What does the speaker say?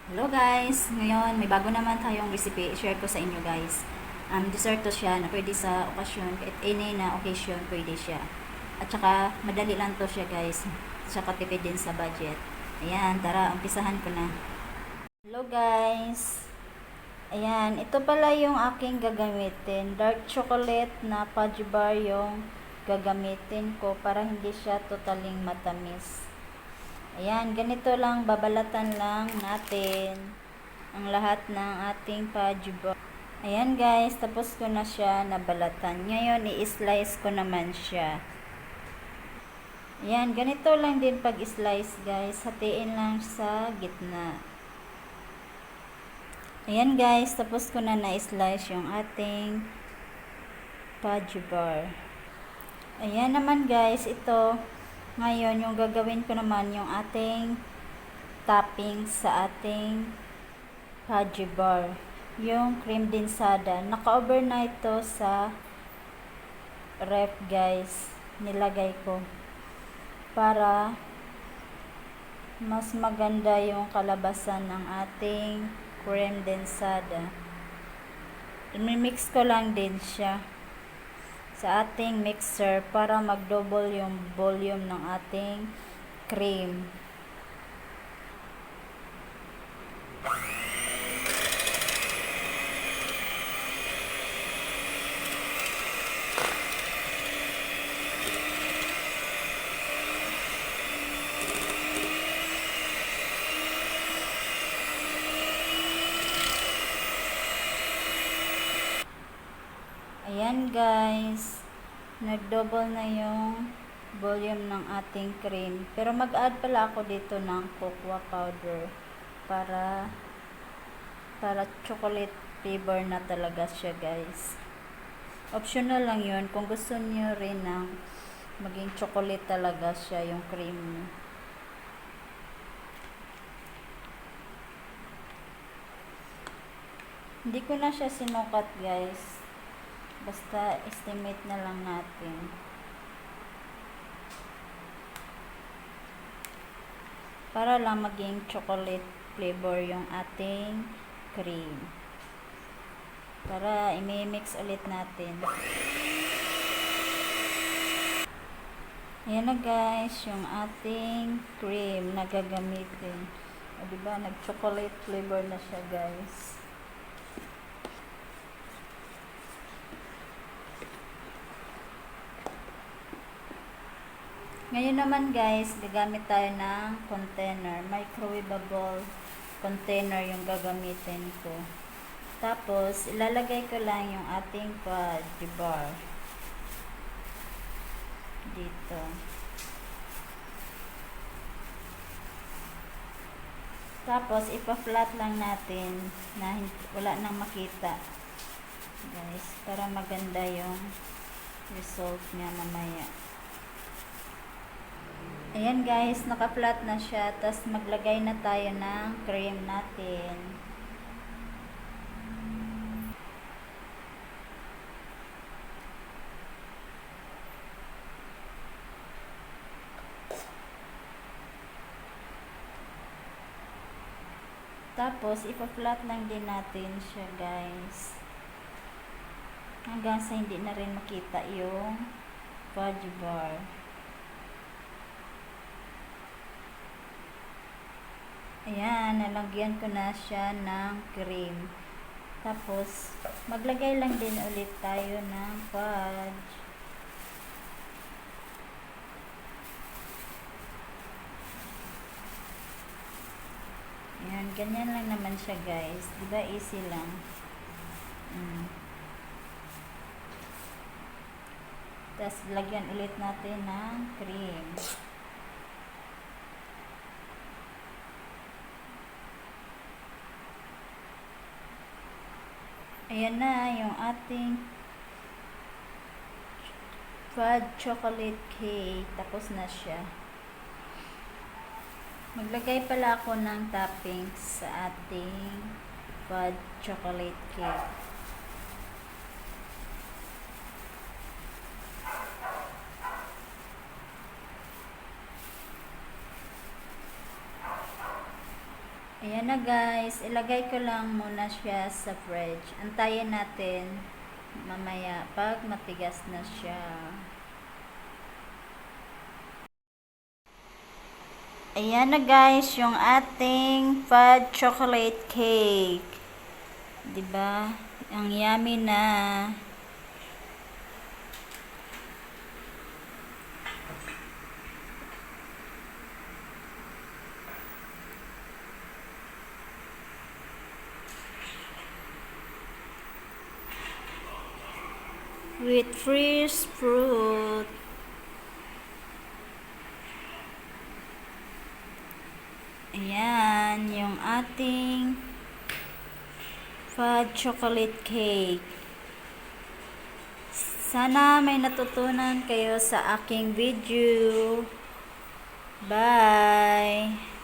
Hello guys! Ngayon, may bago naman tayong recipe. I-share ko sa inyo guys. Dessert to siya na pwede sa okasyon. Kahit any na occasion, pwede siya. At saka, madali lang to siya guys. Saka tipid din sa budget. Ayan, tara, umpisahan ko na. Hello guys! Ayan, ito pala yung aking gagamitin. Dark chocolate na fudge bar yung gagamitin ko para hindi siya totaling matamis. Ayan, ganito lang, babalatan lang natin ang lahat ng ating fudge bar. Ayan guys, tapos ko na siya nabalatan. Ngayon, i-slice ko naman siya. Ayan, ganito lang din pag-slice guys. Hatiin lang sa gitna. Ayan guys, tapos ko na na-slice yung ating fudge bar. Ayan naman guys, ito. Ngayon, yung gagawin ko naman yung ating topping sa ating fudge bar. Yung cream densada. Naka-overnight to sa ref guys. Nilagay ko. Para mas maganda yung kalabasan ng ating cream densada. I-mix ko lang din siya sa ating mixer para mag-double yung volume ng ating cream. Ayan guys, nag-double na yung volume ng ating cream. Pero mag-add pala ako dito ng cocoa powder para chocolate flavor na talaga siya guys. Optional lang yun kung gusto niyo rin ng maging chocolate talaga siya yung cream niyo. Hindi ko na siya sinukat guys. Basta estimate na lang natin. Para lang maging chocolate flavor yung ating cream. Para i-mix ulit natin. Ayan na guys, yung ating cream na gagamitin. O diba, nag-chocolate flavor na siya guys. Ngayon naman guys, gagamit tayo ng container. Microwavable container yung gagamitin ko. Tapos, ilalagay ko lang yung ating fudge bar. Dito. Tapos, ipa-flat lang natin na wala nang makita. Guys, para maganda yung result niya mamaya. Ayan guys, naka-flat na siya. Tapos maglagay na tayo ng cream natin. Tapos, ipa-flat lang din natin siya guys. Hanggang sa hindi na rin makita yung fudge bar. Ayan, nalagyan ko na siya ng cream. Tapos, maglagay lang din ulit tayo ng fudge. Ayan, ganyan lang naman siya guys. Diba easy lang. Tapos, lagyan ulit natin ng cream. Ayan na yung ating fudge chocolate cake. Tapos na siya. Maglagay pala ako ng toppings sa ating fudge chocolate cake. Ayan na guys, ilagay ko lang muna siya sa fridge. Antayin natin mamaya pag matigas na siya. Ayan na guys, yung ating fudge chocolate cake. 'Di ba? Ang yummy na. With fresh fruit. Ayan, yung ating fudge chocolate cake. Sana may natutunan kayo sa aking video. Bye!